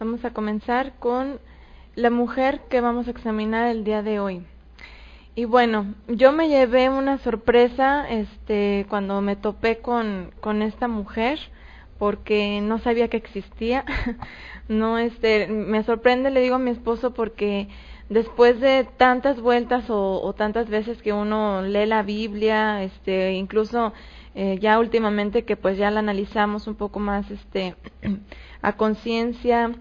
Vamos a comenzar con la mujer que vamos a examinar el día de hoy. Y bueno, yo me llevé una sorpresa cuando me topé con esta mujer, porque no sabía que existía. No, me sorprende, le digo a mi esposo, porque después de tantas vueltas o tantas veces que uno lee la Biblia, incluso ya últimamente que pues ya la analizamos un poco más a conciencia,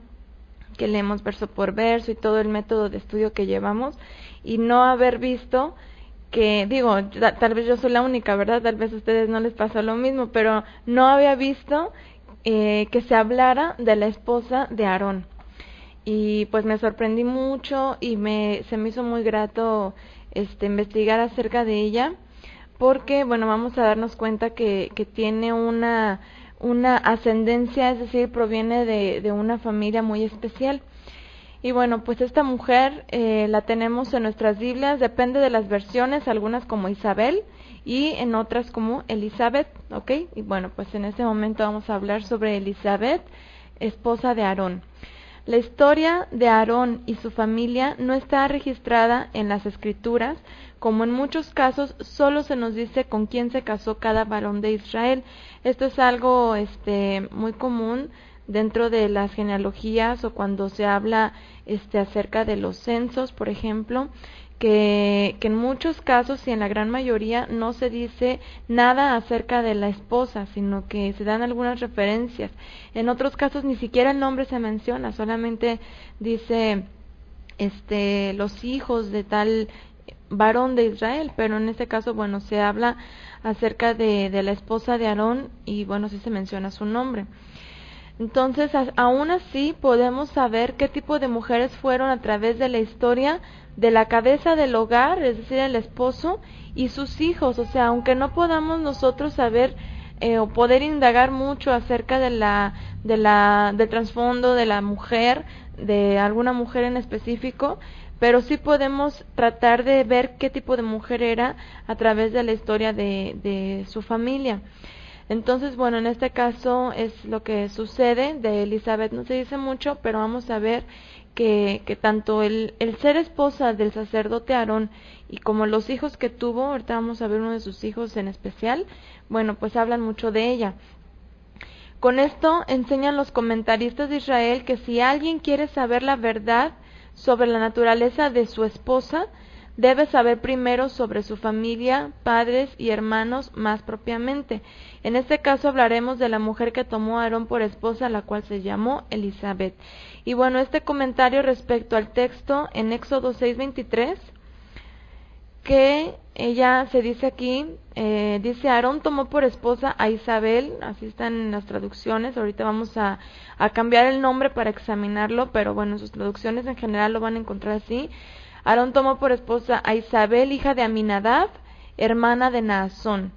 que leemos verso por verso y todo el método de estudio que llevamos, y no haber visto que, digo, tal vez yo soy la única, ¿verdad? Tal vez a ustedes no les pasó lo mismo, pero no había visto que se hablara de la esposa de Aarón. Y pues me sorprendí mucho y se me hizo muy grato investigar acerca de ella, porque bueno, vamos a darnos cuenta que tiene una ascendencia, es decir, proviene de una familia muy especial. Y bueno, pues esta mujer la tenemos en nuestras Biblias, depende de las versiones, algunas como Isabel y en otras como Elizabeth, ¿ok? Y bueno, pues en este momento vamos a hablar sobre Elizabeth, esposa de Aarón. La historia de Aarón y su familia no está registrada en las Escrituras, como en muchos casos solo se nos dice con quién se casó cada varón de Israel. Esto es algo muy común dentro de las genealogías o cuando se habla acerca de los censos, por ejemplo, que en muchos casos y en la gran mayoría no se dice nada acerca de la esposa, sino que se dan algunas referencias. En otros casos ni siquiera el nombre se menciona, solamente dice los hijos de tal varón de Israel, pero en este caso, bueno, se habla acerca de la esposa de Aarón y bueno, sí se menciona su nombre. Entonces, aún así podemos saber qué tipo de mujeres fueron a través de la historia de la cabeza del hogar, es decir, el esposo y sus hijos. O sea, aunque no podamos nosotros saber o poder indagar mucho acerca del trasfondo de la mujer, de alguna mujer en específico, pero sí podemos tratar de ver qué tipo de mujer era a través de la historia de su familia. Entonces, bueno, en este caso es lo que sucede. De Elizabeth no se dice mucho, pero vamos a ver que tanto el ser esposa del sacerdote Aarón y como los hijos que tuvo, ahorita vamos a ver uno de sus hijos en especial, bueno, pues hablan mucho de ella. Con esto enseñan los comentaristas de Israel que si alguien quiere saber la verdad sobre la naturaleza de su esposa, debe saber primero sobre su familia, padres y hermanos más propiamente. En este caso hablaremos de la mujer que tomó a Aarón por esposa, la cual se llamó Elizabeth. Y bueno, este comentario respecto al texto en Éxodo 6:23, que ella se dice aquí, dice Aarón tomó por esposa a Isabel, así están en las traducciones, ahorita vamos a cambiar el nombre para examinarlo, pero bueno, sus traducciones en general lo van a encontrar así. Aarón tomó por esposa a Isabel, hija de Aminadab, hermana de Naasón.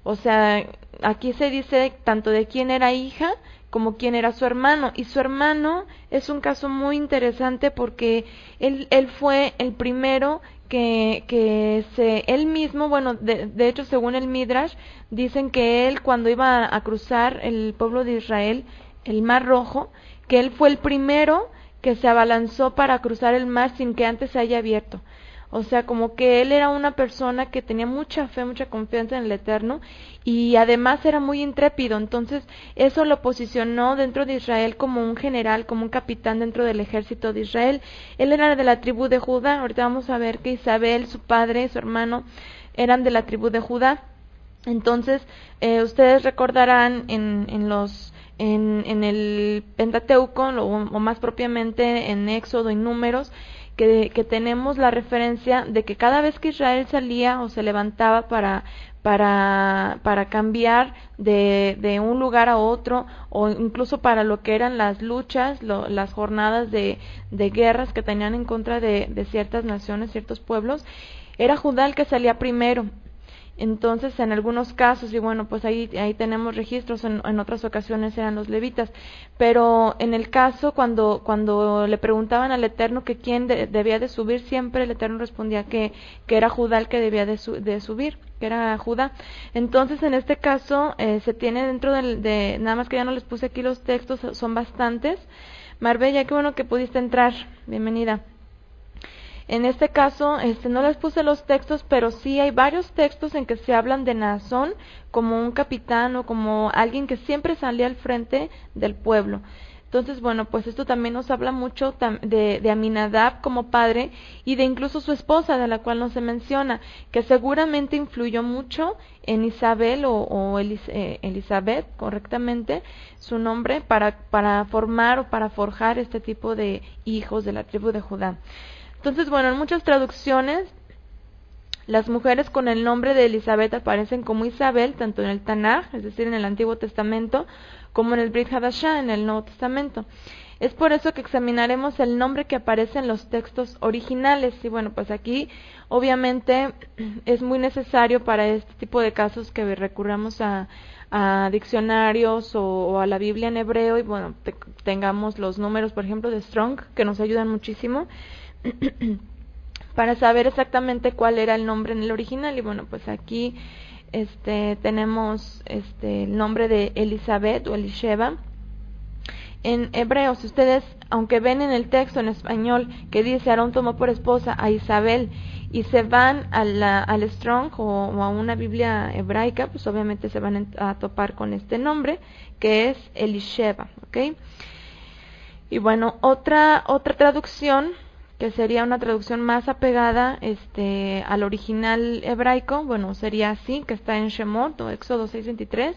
O sea, aquí se dice tanto de quién era hija como quién era su hermano. Y su hermano es un caso muy interesante porque él fue el primero él mismo, bueno, de hecho según el Midrash, dicen que él cuando iba a cruzar el pueblo de Israel, el Mar Rojo, que él fue el primero que se abalanzó para cruzar el mar sin que antes se haya abierto. O sea, como que él era una persona que tenía mucha fe, mucha confianza en el Eterno y además era muy intrépido. Entonces, eso lo posicionó dentro de Israel como un general, como un capitán dentro del ejército de Israel. Él era de la tribu de Judá. Ahorita vamos a ver que Isabel, su padre, su hermano, eran de la tribu de Judá. Entonces, ustedes recordarán en el Pentateuco, o más propiamente en Éxodo y Números, que tenemos la referencia de que cada vez que Israel salía o se levantaba para cambiar de un lugar a otro, o incluso para lo que eran las luchas, las jornadas de guerras que tenían en contra de ciertas naciones, ciertos pueblos, era Judá el que salía primero. Entonces, en algunos casos, y bueno, pues ahí tenemos registros, en otras ocasiones eran los levitas, pero en el caso cuando le preguntaban al Eterno que quién debía de subir, siempre el Eterno respondía que era Judá el que debía de subir, que era Judá. Entonces, en este caso, se tiene dentro nada más que ya no les puse aquí los textos, son bastantes, Marbella, qué bueno que pudiste entrar. Bienvenida. En este caso, no les puse los textos, pero sí hay varios textos en que se hablan de Naasón como un capitán o como alguien que siempre salía al frente del pueblo. Entonces, bueno, pues esto también nos habla mucho de Aminadab como padre y de incluso su esposa, de la cual no se menciona, que seguramente influyó mucho en Isabel o Elizabeth, correctamente, su nombre, para formar o para forjar este tipo de hijos de la tribu de Judá. Entonces, bueno, en muchas traducciones, las mujeres con el nombre de Elizabeth aparecen como Isabel, tanto en el Tanaj, es decir, en el Antiguo Testamento, como en el Brit Hadashah, en el Nuevo Testamento. Es por eso que examinaremos el nombre que aparece en los textos originales. Y bueno, pues aquí obviamente es muy necesario para este tipo de casos que recurramos a diccionarios o a la Biblia en hebreo y bueno, tengamos los números, por ejemplo, de Strong, que nos ayudan muchísimo para saber exactamente cuál era el nombre en el original. Y bueno, pues aquí tenemos el nombre de Elizabeth o Elisheba en hebreo. Si ustedes, aunque ven en el texto en español que dice Aarón tomó por esposa a Isabel y se van al Strong o a una Biblia hebraica, pues obviamente se van a topar con este nombre que es Elisheba, ¿ok? Y bueno, otra traducción que sería una traducción más apegada al original hebraico, bueno, sería así, que está en Shemot, o Éxodo 6:23,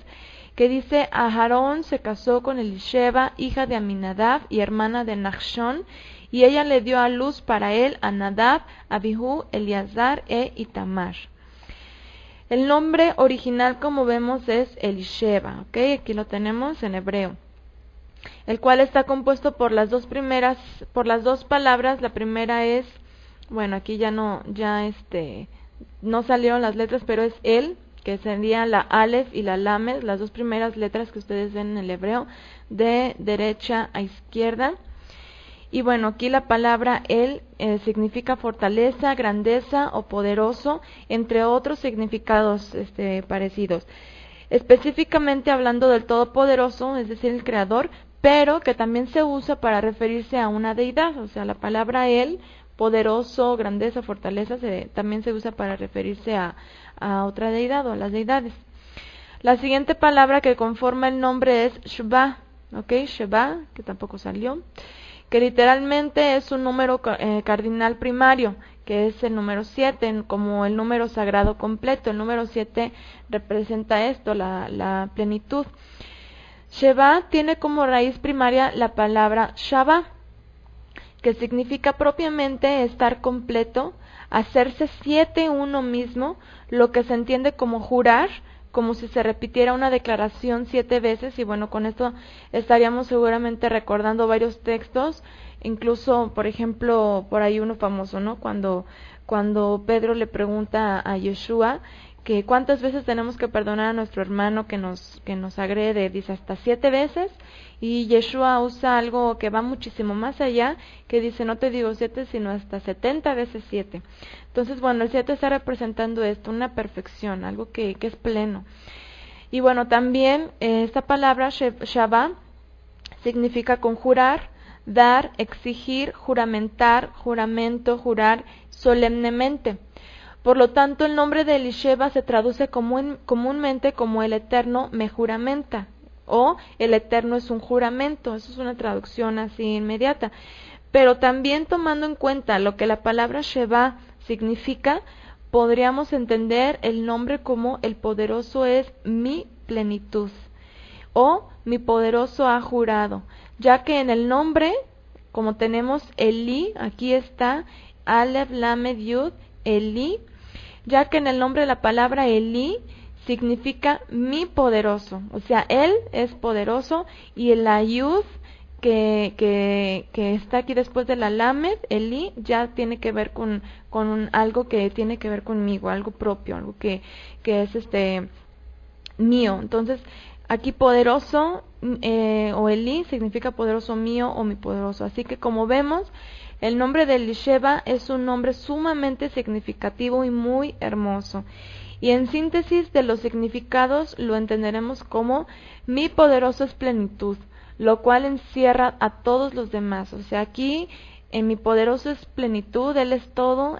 que dice, Aarón se casó con Elisheba, hija de Aminadab y hermana de Nachshon, y ella le dio a luz para él a Nadab, Abihu, Eleazar e Itamar. El nombre original, como vemos, es Elisheba, ¿ok? Aquí lo tenemos en hebreo, el cual está compuesto por las dos palabras. La primera es, bueno, aquí no salieron las letras, pero es el, que sería la Aleph y la Lamed, las dos primeras letras que ustedes ven en el hebreo, de derecha a izquierda. Y bueno, aquí la palabra el significa fortaleza, grandeza o poderoso, entre otros significados parecidos. Específicamente hablando del Todopoderoso, es decir, el Creador, pero que también se usa para referirse a una deidad. O sea, la palabra él, poderoso, grandeza, fortaleza, también se usa para referirse a otra deidad o a las deidades. La siguiente palabra que conforma el nombre es Sheba, ¿ok? Sheba, que tampoco salió, que literalmente es un número cardinal primario, que es el número 7, como el número sagrado completo. El número 7 representa esto, la plenitud. Sheba tiene como raíz primaria la palabra Shava, que significa propiamente estar completo, hacerse 7 uno mismo, lo que se entiende como jurar, como si se repitiera una declaración 7 veces. Y bueno, con esto estaríamos seguramente recordando varios textos, incluso, por ejemplo, por ahí uno famoso, ¿no? Cuando Pedro le pregunta a Yeshua que cuántas veces tenemos que perdonar a nuestro hermano que nos agrede, dice hasta 7 veces, y Yeshua usa algo que va muchísimo más allá, que dice no te digo 7 sino hasta 70 veces 7. Entonces, bueno, el 7 está representando esto, una perfección, algo que es pleno. Y bueno, también esta palabra Shabbat significa conjurar, dar, exigir, juramentar, juramento, jurar solemnemente. Por lo tanto, el nombre de Elisheba se traduce comúnmente como el Eterno me juramenta, o el Eterno es un juramento. Eso es una traducción así inmediata. Pero también tomando en cuenta lo que la palabra Sheba significa, podríamos entender el nombre como el poderoso es mi plenitud, o mi poderoso ha jurado, ya que en el nombre, como tenemos Eli, aquí está Aleph, Lamed, Yud, Eli, ya que en el nombre de la palabra Eli significa mi poderoso, o sea, él es poderoso, y el Ayud que está aquí después de la Lamed, Eli, ya tiene que ver con algo que tiene que ver conmigo, algo propio, algo que es mío. Entonces, aquí poderoso o Eli significa poderoso mío o mi poderoso. Así que como vemos, el nombre de Elisheba es un nombre sumamente significativo y muy hermoso. Y en síntesis de los significados lo entenderemos como mi poderoso es plenitud, lo cual encierra a todos los demás. O sea, aquí en mi poderoso es plenitud, Él es todo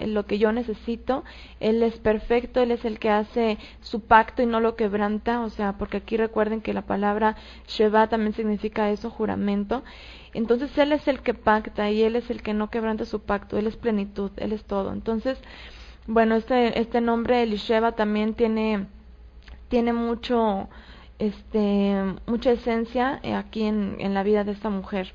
lo que yo necesito, Él es perfecto, Él es el que hace su pacto y no lo quebranta, o sea, porque aquí recuerden que la palabra Sheva también significa eso, juramento. Entonces Él es el que pacta y Él es el que no quebranta su pacto, Él es plenitud, Él es todo. Entonces, bueno, este nombre Elisheva también tiene mucha esencia aquí en la vida de esta mujer.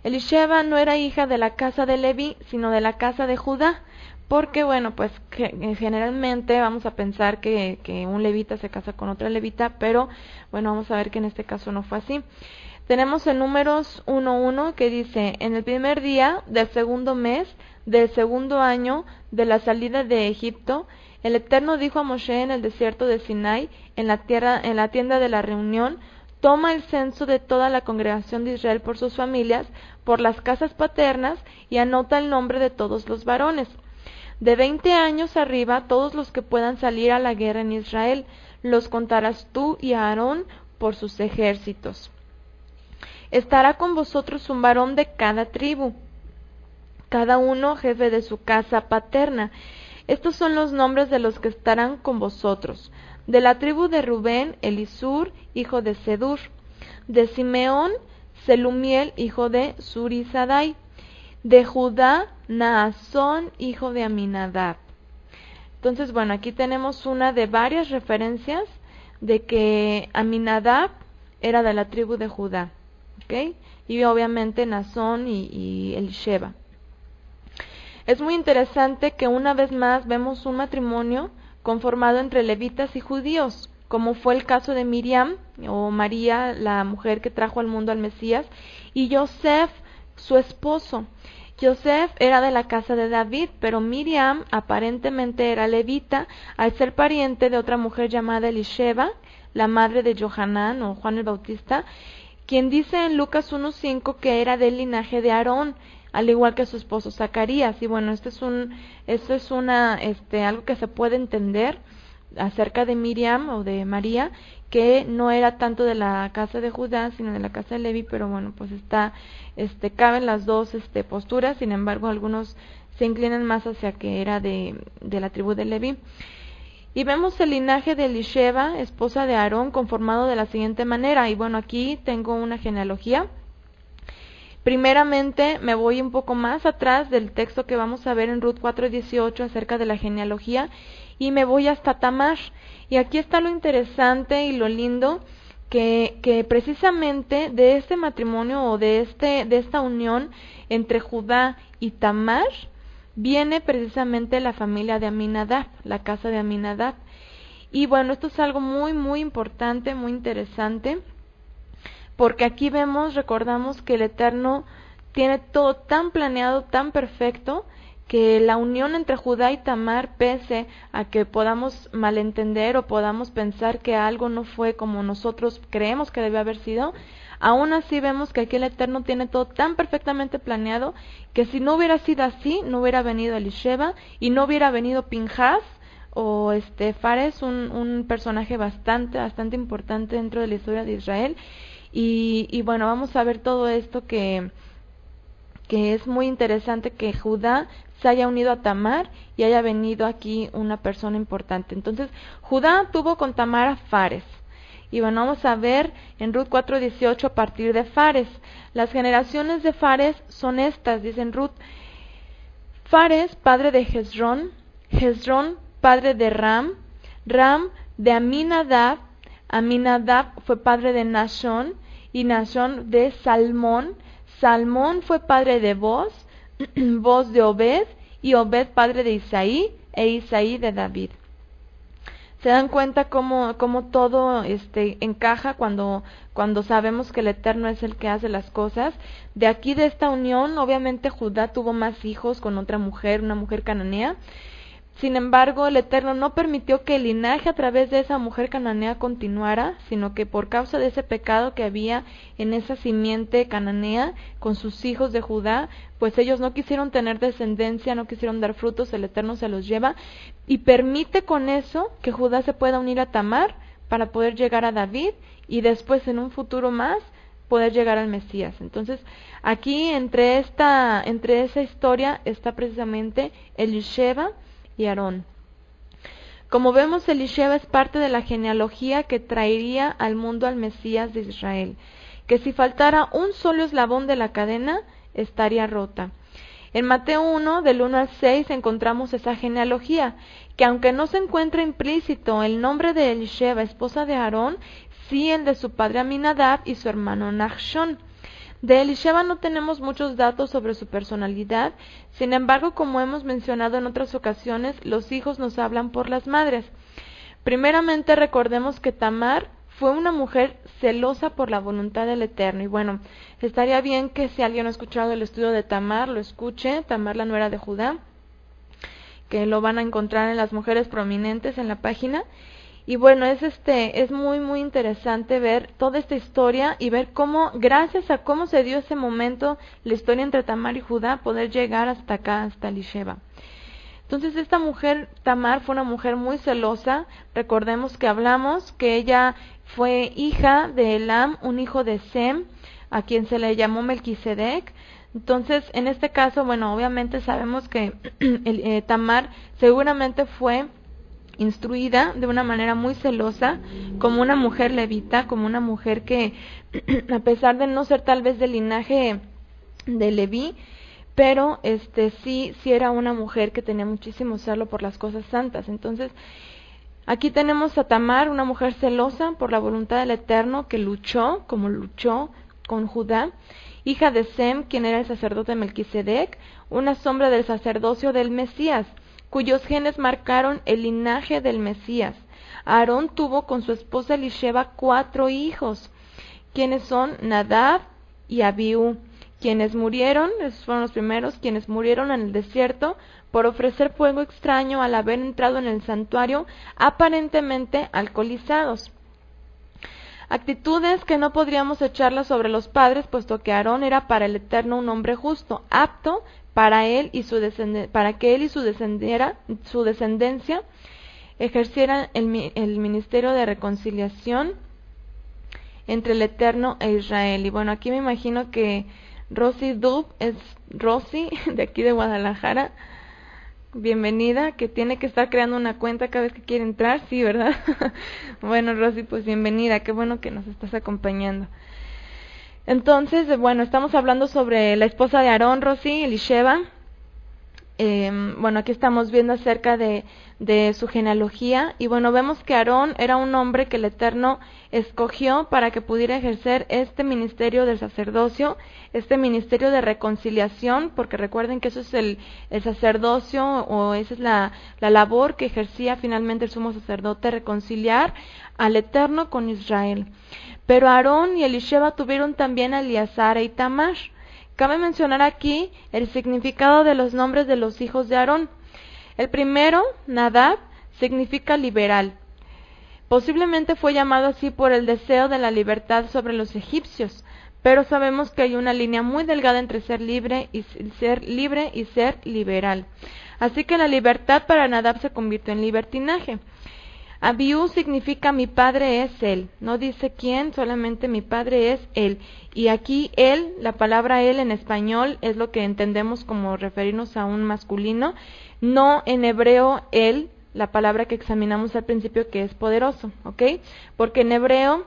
Elisheva no era hija de la casa de Leví, sino de la casa de Judá, porque bueno, pues generalmente vamos a pensar que un levita se casa con otra levita, pero bueno, vamos a ver que en este caso no fue así. Tenemos en Números 1:1 que dice: en el primer día del segundo mes del segundo año de la salida de Egipto, el Eterno dijo a Moshe en el desierto de Sinai, en la tienda de la reunión: toma el censo de toda la congregación de Israel por sus familias, por las casas paternas, y anota el nombre de todos los varones. De 20 años arriba, todos los que puedan salir a la guerra en Israel, los contarás tú y Aarón por sus ejércitos. Estará con vosotros un varón de cada tribu, cada uno jefe de su casa paterna. Estos son los nombres de los que estarán con vosotros. De la tribu de Rubén, Elisur, hijo de Sedur. De Simeón, Selumiel, hijo de Surisadai. De Judá, Naasón, hijo de Aminadab. Entonces, bueno, aquí tenemos una de varias referencias de que Aminadab era de la tribu de Judá, ¿ok? Y obviamente Naasón y Elisheva. Es muy interesante que una vez más vemos un matrimonio conformado entre levitas y judíos, como fue el caso de Miriam, o María, la mujer que trajo al mundo al Mesías, y Yosef, su esposo. Yosef era de la casa de David, pero Miriam aparentemente era levita, al ser pariente de otra mujer llamada Elisheva, la madre de Johanán o Juan el Bautista, quien dice en Lucas 1:5 que era del linaje de Aarón, al igual que su esposo Zacarías. Y bueno, esto es algo que se puede entender acerca de Miriam o de María, que no era tanto de la casa de Judá, sino de la casa de Leví, pero bueno, pues caben las dos posturas. Sin embargo, algunos se inclinan más hacia que era de la tribu de Leví. Y vemos el linaje de Elisheva, esposa de Aarón, conformado de la siguiente manera. Y bueno, aquí tengo una genealogía. Primeramente me voy un poco más atrás del texto que vamos a ver en Ruth 4:18 acerca de la genealogía, y me voy hasta Tamar. Y aquí está lo interesante y lo lindo, que precisamente de este matrimonio o de esta unión entre Judá y Tamar viene precisamente la familia de Aminadab, la casa de Aminadab. Y bueno, esto es algo muy muy importante, muy interesante, porque aquí recordamos que el Eterno tiene todo tan planeado, tan perfecto, que la unión entre Judá y Tamar, pese a que podamos malentender o podamos pensar que algo no fue como nosotros creemos que debe haber sido, aún así vemos que aquí el Eterno tiene todo tan perfectamente planeado, que si no hubiera sido así, no hubiera venido Elisheva y no hubiera venido Pinjas o Fares, un personaje bastante importante dentro de la historia de Israel. Y bueno, vamos a ver todo esto que es muy interesante, que Judá se haya unido a Tamar y haya venido aquí una persona importante. Entonces, Judá tuvo con Tamar a Fares. Y bueno, vamos a ver en Ruth 4:18 a partir de Fares. Las generaciones de Fares son estas, dice en Ruth: Fares, padre de Hezrón, Hezrón, padre de Ram, Ram de Aminadab, Aminadab fue padre de Nashón, y Nashón de Salmón, Salmón fue padre de Boz, Boz de Obed, y Obed padre de Isaí, e Isaí de David. Se dan cuenta cómo todo encaja cuando sabemos que el Eterno es el que hace las cosas. De aquí, de esta unión, obviamente Judá tuvo más hijos con otra mujer, una mujer cananea. Sin embargo, el Eterno no permitió que el linaje a través de esa mujer cananea continuara, sino que por causa de ese pecado que había en esa simiente cananea con sus hijos de Judá, pues ellos no quisieron tener descendencia, no quisieron dar frutos, el Eterno se los lleva y permite con eso que Judá se pueda unir a Tamar para poder llegar a David, y después en un futuro más poder llegar al Mesías. Entonces, aquí entre esa historia está precisamente Elisheba y Aarón. Como vemos, Elisheba es parte de la genealogía que traería al mundo al Mesías de Israel, que si faltara un solo eslabón de la cadena, estaría rota. En Mateo 1, del 1 al 6, encontramos esa genealogía, que aunque no se encuentra implícito el nombre de Elisheba, esposa de Aarón, sí el de su padre Aminadab y su hermano Nachshon. De Elisheba no tenemos muchos datos sobre su personalidad, sin embargo, como hemos mencionado en otras ocasiones, los hijos nos hablan por las madres. Primeramente, recordemos que Tamar fue una mujer celosa por la voluntad del Eterno. Y bueno, estaría bien que si alguien no ha escuchado el estudio de Tamar, lo escuche. Tamar, la nuera de Judá, que lo van a encontrar en las mujeres prominentes en la página. Y bueno, es muy muy interesante ver toda esta historia y ver cómo, gracias a cómo se dio ese momento, la historia entre Tamar y Judá, poder llegar hasta acá, hasta Elisheba. Entonces esta mujer, Tamar, fue una mujer muy celosa. Recordemos que hablamos que ella fue hija de Elam, un hijo de Sem, a quien se le llamó Melquisedec. Entonces, en este caso, bueno, obviamente sabemos que Tamar seguramente fue instruida de una manera muy celosa, como una mujer levita, como una mujer que, a pesar de no ser tal vez del linaje de Leví, pero sí era una mujer que tenía muchísimo celo por las cosas santas. Entonces, aquí tenemos a Tamar, una mujer celosa por la voluntad del Eterno, que luchó, como luchó con Judá, hija de Sem, quien era el sacerdote Melquisedec, una sombra del sacerdocio del Mesías, cuyos genes marcaron el linaje del Mesías. Aarón tuvo con su esposa Elisheba 4 hijos, quienes son Nadab y Abiú, quienes murieron, esos fueron los primeros, quienes murieron en el desierto por ofrecer fuego extraño al haber entrado en el santuario aparentemente alcoholizados. Actitudes que no podríamos echarlas sobre los padres, puesto que Aarón era para el Eterno un hombre justo, apto para que él y su descendencia ejercieran el ministerio de reconciliación entre el Eterno e Israel. Y bueno, aquí me imagino que Rosy Dub es Rosy, de aquí de Guadalajara. Bienvenida, que tiene que estar creando una cuenta cada vez que quiere entrar, sí, ¿verdad? Bueno, Rosy, pues bienvenida, qué bueno que nos estás acompañando. Entonces, bueno, estamos hablando sobre la esposa de Aarón, Rosy, Elisheba. Bueno, aquí estamos viendo acerca de su genealogía, y bueno, vemos que Aarón era un hombre que el Eterno escogió para que pudiera ejercer este ministerio del sacerdocio, este ministerio de reconciliación, porque recuerden que eso es el sacerdocio, o esa es la labor que ejercía finalmente el sumo sacerdote, reconciliar al Eterno con Israel. Pero Aarón y Elisheba tuvieron también a Eleazar e Itamar. Cabe mencionar aquí el significado de los nombres de los hijos de Aarón. El primero, Nadab, significa liberal. Posiblemente fue llamado así por el deseo de la libertad sobre los egipcios, pero sabemos que hay una línea muy delgada entre ser libre y ser liberal. Así que la libertad para Nadab se convirtió en libertinaje. Abiú significa mi padre es él, no dice quién, solamente mi padre es él. Y aquí él, la palabra él en español es lo que entendemos como referirnos a un masculino, no en hebreo él, la palabra que examinamos al principio, que es poderoso, ¿ok? Porque en hebreo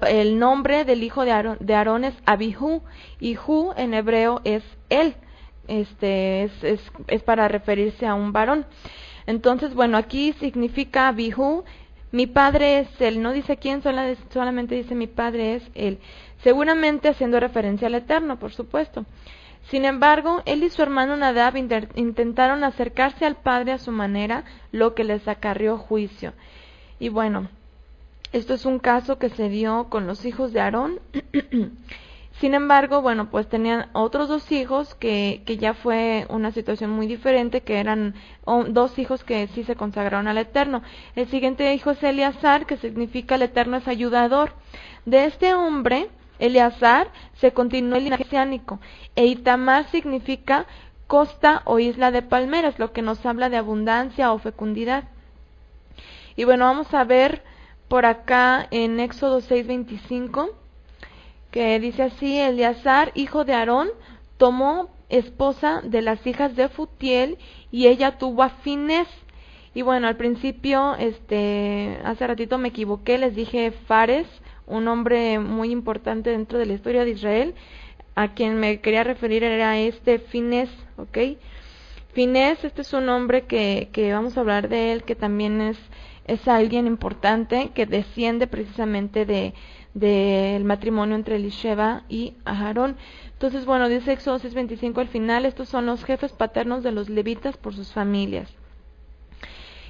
el nombre del hijo de Aarón es Abihu, y Hu en hebreo es él, es para referirse a un varón. Entonces, bueno, aquí significa Abihu, mi padre es él, no dice quién, solamente dice mi padre es él, seguramente haciendo referencia al Eterno, por supuesto. Sin embargo, él y su hermano Nadab intentaron acercarse al padre a su manera, lo que les acarrió juicio. Y bueno, esto es un caso que se dio con los hijos de Aarón. Sin embargo, bueno, pues tenían otros 2 hijos que ya fue una situación muy diferente, que eran 2 hijos que sí se consagraron al Eterno. El siguiente hijo es Eleazar, que significa el Eterno es ayudador. De este hombre, Eleazar, se continuó el linaje mesiánico, e Itamar significa costa o isla de palmeras, lo que nos habla de abundancia o fecundidad. Y bueno, vamos a ver por acá en Éxodo 6:25, que dice así: Eleazar, hijo de Aarón, tomó esposa de las hijas de Futiel, y ella tuvo a Finés. Y bueno, al principio, hace ratito me equivoqué, les dije Fares, un hombre muy importante dentro de la historia de Israel. A quien me quería referir era Finés, ¿ok? Finés, este es un hombre que vamos a hablar de él, que también es alguien importante, que desciende precisamente del matrimonio entre Elisheba y Aarón. Entonces, bueno, dice Éxodo 6:25 al final: estos son los jefes paternos de los levitas por sus familias.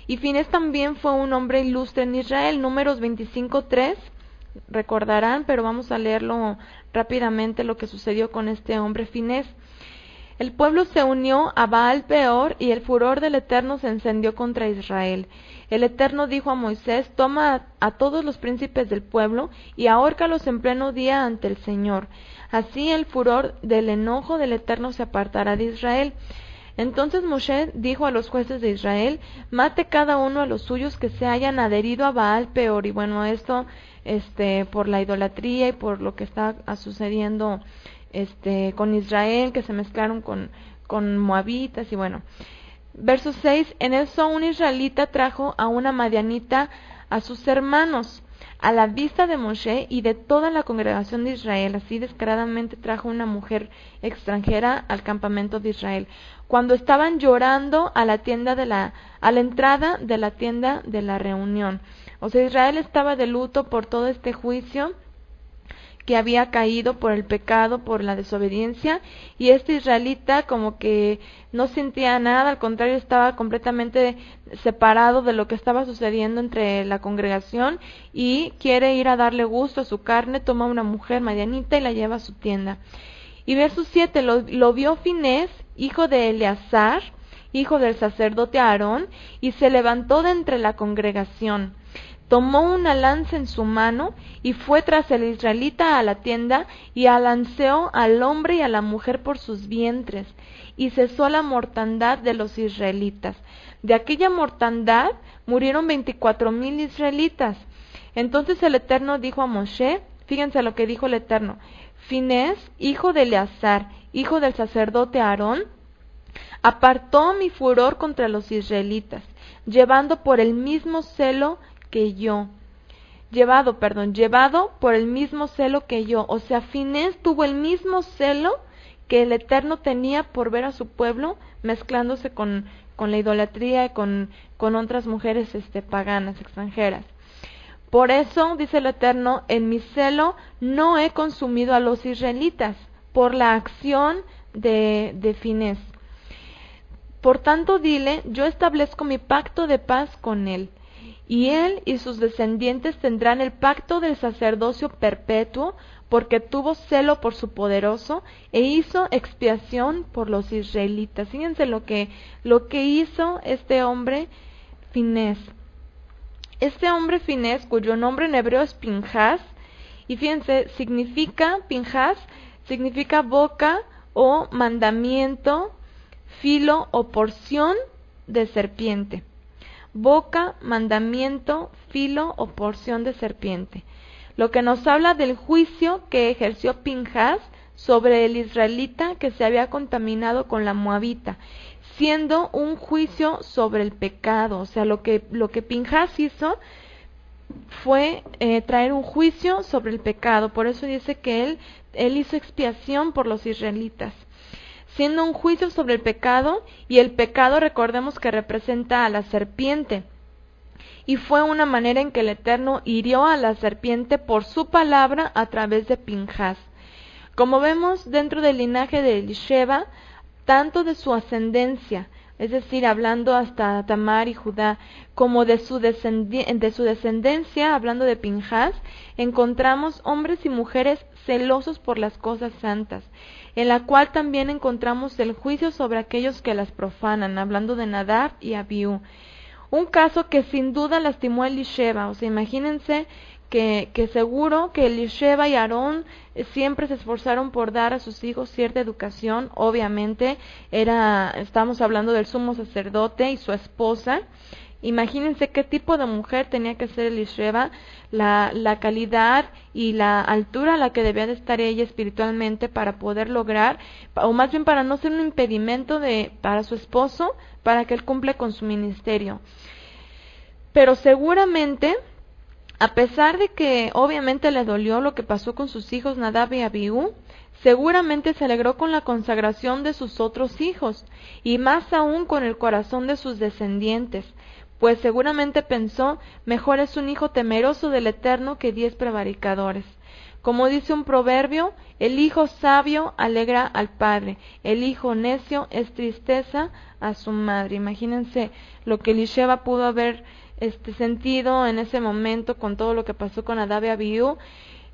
Y Finés también fue un hombre ilustre en Israel. Números 25:3, recordarán, pero vamos a leerlo rápidamente lo que sucedió con este hombre Finés. El pueblo se unió a Baal Peor, y el furor del Eterno se encendió contra Israel. El Eterno dijo a Moisés: toma a todos los príncipes del pueblo y ahórcalos en pleno día ante el Señor. Así el furor del enojo del Eterno se apartará de Israel. Entonces Moshe dijo a los jueces de Israel: mate cada uno a los suyos que se hayan adherido a Baal Peor. Y bueno, esto por la idolatría y por lo que está sucediendo con Israel, que se mezclaron con moabitas. Y bueno, verso 6: en eso un israelita trajo a una madianita a sus hermanos a la vista de Moshe y de toda la congregación de Israel. Así descaradamente trajo una mujer extranjera al campamento de Israel, cuando estaban llorando a la entrada de la tienda de la reunión. O sea, Israel estaba de luto por todo este juicio que había caído por el pecado, por la desobediencia, y este israelita como que no sentía nada, al contrario, estaba completamente separado de lo que estaba sucediendo entre la congregación, y quiere ir a darle gusto a su carne. Toma una mujer madianita y la lleva a su tienda. Y verso 7, lo vio Finés, hijo de Eleazar, hijo del sacerdote Aarón, y se levantó de entre la congregación. Tomó una lanza en su mano y fue tras el israelita a la tienda, y alanceó al hombre y a la mujer por sus vientres, y cesó la mortandad de los israelitas. De aquella mortandad murieron 24,000 israelitas. Entonces el Eterno dijo a Moshe, fíjense lo que dijo el Eterno: Finés, hijo de Eleazar, hijo del sacerdote Aarón, apartó mi furor contra los israelitas, llevado por el mismo celo que yo. O sea, Finés tuvo el mismo celo que el Eterno tenía por ver a su pueblo mezclándose con la idolatría y con otras mujeres paganas, extranjeras. Por eso, dice el Eterno, en mi celo no he consumido a los israelitas, por la acción de Finés. Por tanto, dile: yo establezco mi pacto de paz con él, y él y sus descendientes tendrán el pacto del sacerdocio perpetuo, porque tuvo celo por su poderoso e hizo expiación por los israelitas. Fíjense lo que hizo este hombre Finés. Este hombre Finés, cuyo nombre en hebreo es Pinjas, y fíjense, Pinjas significa boca o mandamiento, filo o porción de serpiente. Boca, mandamiento, filo o porción de serpiente. Lo que nos habla del juicio que ejerció Pinjas sobre el israelita que se había contaminado con la moabita, siendo un juicio sobre el pecado. O sea, lo que Pinjas hizo fue traer un juicio sobre el pecado. Por eso dice que él hizo expiación por los israelitas, siendo un juicio sobre el pecado. Y el pecado, recordemos que representa a la serpiente, y fue una manera en que el Eterno hirió a la serpiente por su palabra a través de Pinjas. Como vemos, dentro del linaje de Elisheba, tanto de su ascendencia, es decir, hablando hasta Tamar y Judá, como de su descendencia, hablando de Pinjas, encontramos hombres y mujeres celosos por las cosas santas, en la cual también encontramos el juicio sobre aquellos que las profanan, hablando de Nadab y Abiú. Un caso que sin duda lastimó a Elisheba. O sea, imagínense que seguro que Elisheba y Aarón siempre se esforzaron por dar a sus hijos cierta educación. Obviamente estamos hablando del sumo sacerdote y su esposa, Imagínense qué tipo de mujer tenía que ser Elisheba, la calidad y la altura a la que debía de estar ella espiritualmente para poder lograr, o más bien para no ser un impedimento para su esposo, para que él cumpla con su ministerio. Pero seguramente, a pesar de que obviamente le dolió lo que pasó con sus hijos Nadab y Abiú, seguramente se alegró con la consagración de sus otros hijos, y más aún con el corazón de sus descendientes, pues seguramente pensó, mejor es un hijo temeroso del Eterno que 10 prevaricadores. Como dice un proverbio, el hijo sabio alegra al padre, el hijo necio es tristeza a su madre. Imagínense lo que Elisheba pudo haber sentido en ese momento con todo lo que pasó con Nadab y Abiú.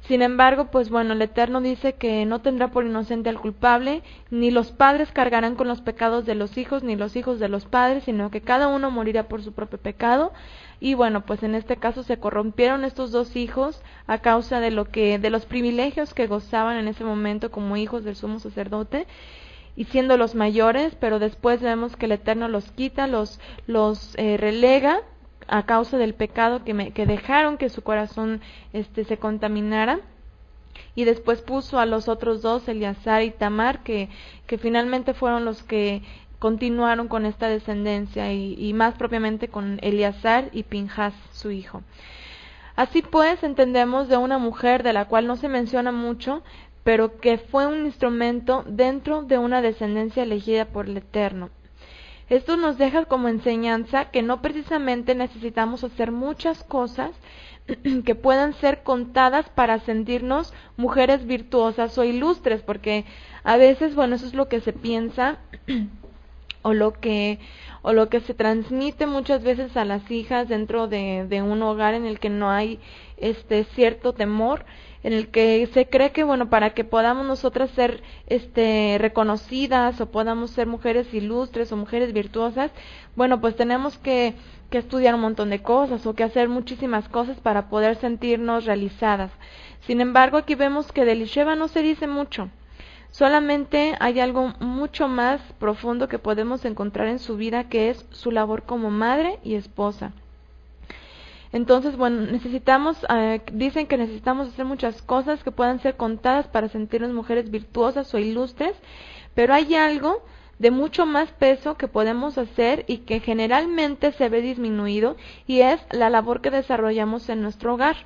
Sin embargo, pues bueno, el Eterno dice que no tendrá por inocente al culpable, ni los padres cargarán con los pecados de los hijos, ni los hijos de los padres, sino que cada uno morirá por su propio pecado. Y bueno, pues en este caso se corrompieron estos dos hijos a causa de los privilegios que gozaban en ese momento como hijos del sumo sacerdote, y siendo los mayores, pero después vemos que el Eterno los quita, los relega a causa del pecado que dejaron que su corazón se contaminara, y después puso a los otros dos, Eleazar y Tamar, que finalmente fueron los que continuaron con esta descendencia, y más propiamente con Eleazar y Pinjas, su hijo. Así pues, entendemos de una mujer de la cual no se menciona mucho, pero que fue un instrumento dentro de una descendencia elegida por el Eterno. Esto nos deja como enseñanza que no precisamente necesitamos hacer muchas cosas que puedan ser contadas para sentirnos mujeres virtuosas o ilustres, porque a veces, bueno, eso es lo que se piensa o lo que se transmite muchas veces a las hijas dentro de un hogar en el que no hay cierto temor, en el que se cree que, bueno, para que podamos nosotras ser reconocidas o podamos ser mujeres ilustres o mujeres virtuosas, bueno, pues tenemos que estudiar un montón de cosas o que hacer muchísimas cosas para poder sentirnos realizadas. Sin embargo, aquí vemos que de Elisheba no se dice mucho. Solamente hay algo mucho más profundo que podemos encontrar en su vida, que es su labor como madre y esposa. Entonces, bueno, dicen que necesitamos hacer muchas cosas que puedan ser contadas para sentirnos mujeres virtuosas o ilustres, pero hay algo de mucho más peso que podemos hacer y que generalmente se ve disminuido, y es la labor que desarrollamos en nuestro hogar.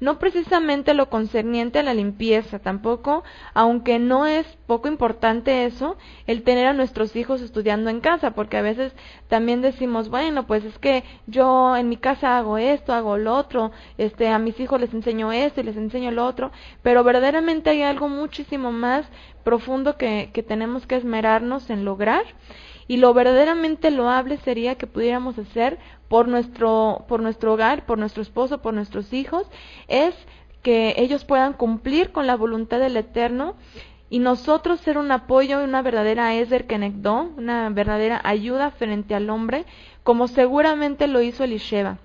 No precisamente lo concerniente a la limpieza, tampoco, aunque no es poco importante eso, el tener a nuestros hijos estudiando en casa, porque a veces también decimos, bueno, pues es que yo en mi casa hago esto, hago lo otro, a mis hijos les enseño esto y les enseño lo otro, pero verdaderamente hay algo muchísimo más profundo que tenemos que esmerarnos en lograr. Y lo verdaderamente loable sería que pudiéramos hacer por nuestro hogar, por nuestro esposo, por nuestros hijos, es que ellos puedan cumplir con la voluntad del Eterno y nosotros ser un apoyo y una verdadera Ezer Kenegdo, una verdadera ayuda frente al hombre, como seguramente lo hizo Elisheba,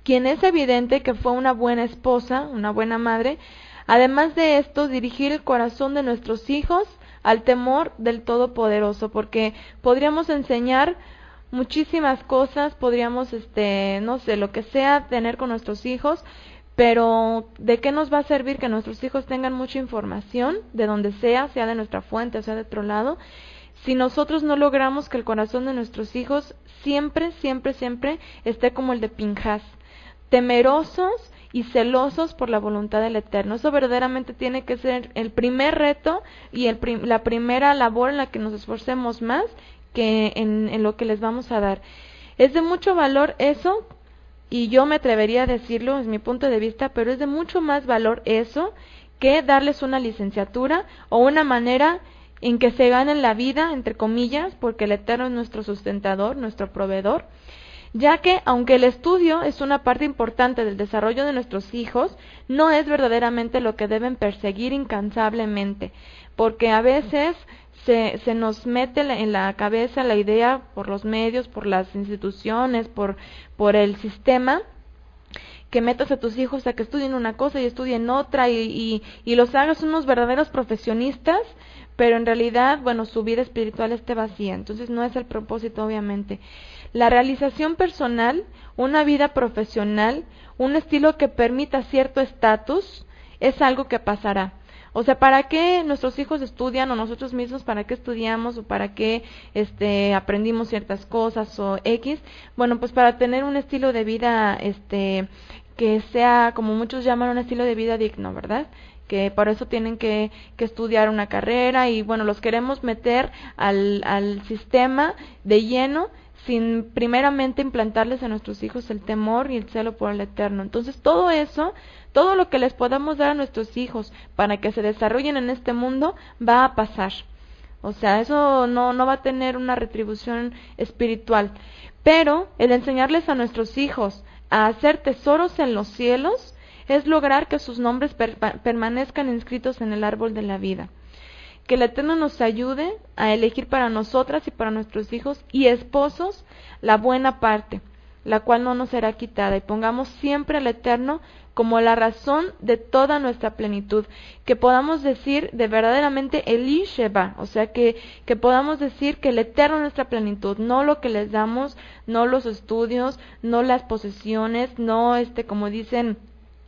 quien es evidente que fue una buena esposa, una buena madre. Además de esto, dirigir el corazón de nuestros hijos al temor del Todopoderoso, porque podríamos enseñar muchísimas cosas, podríamos, no sé, lo que sea, tener con nuestros hijos, pero ¿de qué nos va a servir que nuestros hijos tengan mucha información, de donde sea de nuestra fuente, o sea de otro lado, si nosotros no logramos que el corazón de nuestros hijos siempre, siempre, siempre esté como el de Pinjas, temerosos y celosos por la voluntad del Eterno? Eso verdaderamente tiene que ser el primer reto y la primera labor en la que nos esforcemos más que en lo que les vamos a dar. Es de mucho valor eso, y yo me atrevería a decirlo, es mi punto de vista, pero es de mucho más valor eso que darles una licenciatura o una manera en que se ganen la vida, entre comillas, porque el Eterno es nuestro sustentador, nuestro proveedor, ya que aunque el estudio es una parte importante del desarrollo de nuestros hijos, no es verdaderamente lo que deben perseguir incansablemente, porque a veces se nos mete en la cabeza la idea por los medios, por las instituciones, por el sistema, que metas a tus hijos a que estudien una cosa y estudien otra y los hagas unos verdaderos profesionistas, pero en realidad, bueno, su vida espiritual esté vacía. Entonces no es el propósito, obviamente. La realización personal, una vida profesional, un estilo que permita cierto estatus, es algo que pasará. O sea, ¿para qué nuestros hijos estudian o nosotros mismos para qué estudiamos o para qué aprendimos ciertas cosas o X? Bueno, pues para tener un estilo de vida que sea, como muchos llaman, un estilo de vida digno, ¿verdad? Que por eso tienen que estudiar una carrera y bueno, los queremos meter al sistema de lleno sin primeramente implantarles a nuestros hijos el temor y el celo por el Eterno. Entonces todo eso, todo lo que les podamos dar a nuestros hijos para que se desarrollen en este mundo va a pasar. O sea, eso no va a tener una retribución espiritual. Pero el enseñarles a nuestros hijos a hacer tesoros en los cielos es lograr que sus nombres permanezcan inscritos en el árbol de la vida. Que el Eterno nos ayude a elegir para nosotras y para nuestros hijos y esposos la buena parte, la cual no nos será quitada, y pongamos siempre al Eterno como la razón de toda nuestra plenitud, que podamos decir de verdaderamente Eli Sheba, o sea que podamos decir que el Eterno es nuestra plenitud, no lo que les damos, no los estudios, no las posesiones, no como dicen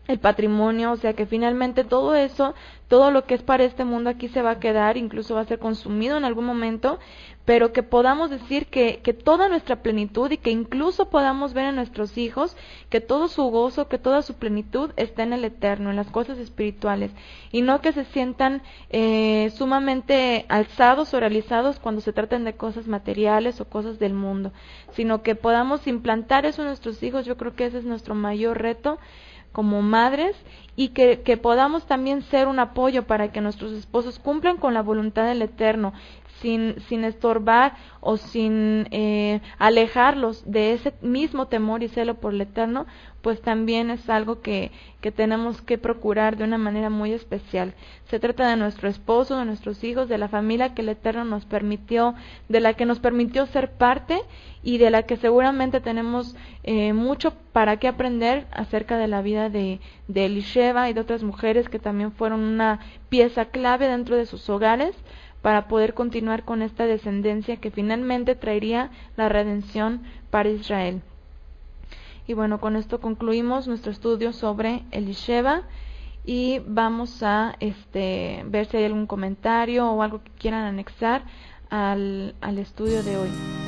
el patrimonio, o sea que finalmente todo eso, todo lo que es para este mundo aquí se va a quedar, incluso va a ser consumido en algún momento, pero que podamos decir que toda nuestra plenitud y que incluso podamos ver en nuestros hijos que todo su gozo, que toda su plenitud está en el Eterno, en las cosas espirituales, y no que se sientan sumamente alzados o realizados cuando se traten de cosas materiales o cosas del mundo, sino que podamos implantar eso en nuestros hijos. Yo creo que ese es nuestro mayor reto como madres, y que podamos también ser un apoyo para que nuestros esposos cumplan con la voluntad del Eterno, sin estorbar o sin alejarlos de ese mismo temor y celo por el Eterno, pues también es algo que tenemos que procurar de una manera muy especial. Se trata de nuestro esposo, de nuestros hijos, de la familia que el Eterno nos permitió, de la que nos permitió ser parte y de la que seguramente tenemos mucho para qué aprender acerca de la vida de Elisheva y de otras mujeres que también fueron una pieza clave dentro de sus hogares para poder continuar con esta descendencia que finalmente traería la redención para Israel. Y bueno, con esto concluimos nuestro estudio sobre Elisheva y vamos a ver si hay algún comentario o algo que quieran anexar al estudio de hoy.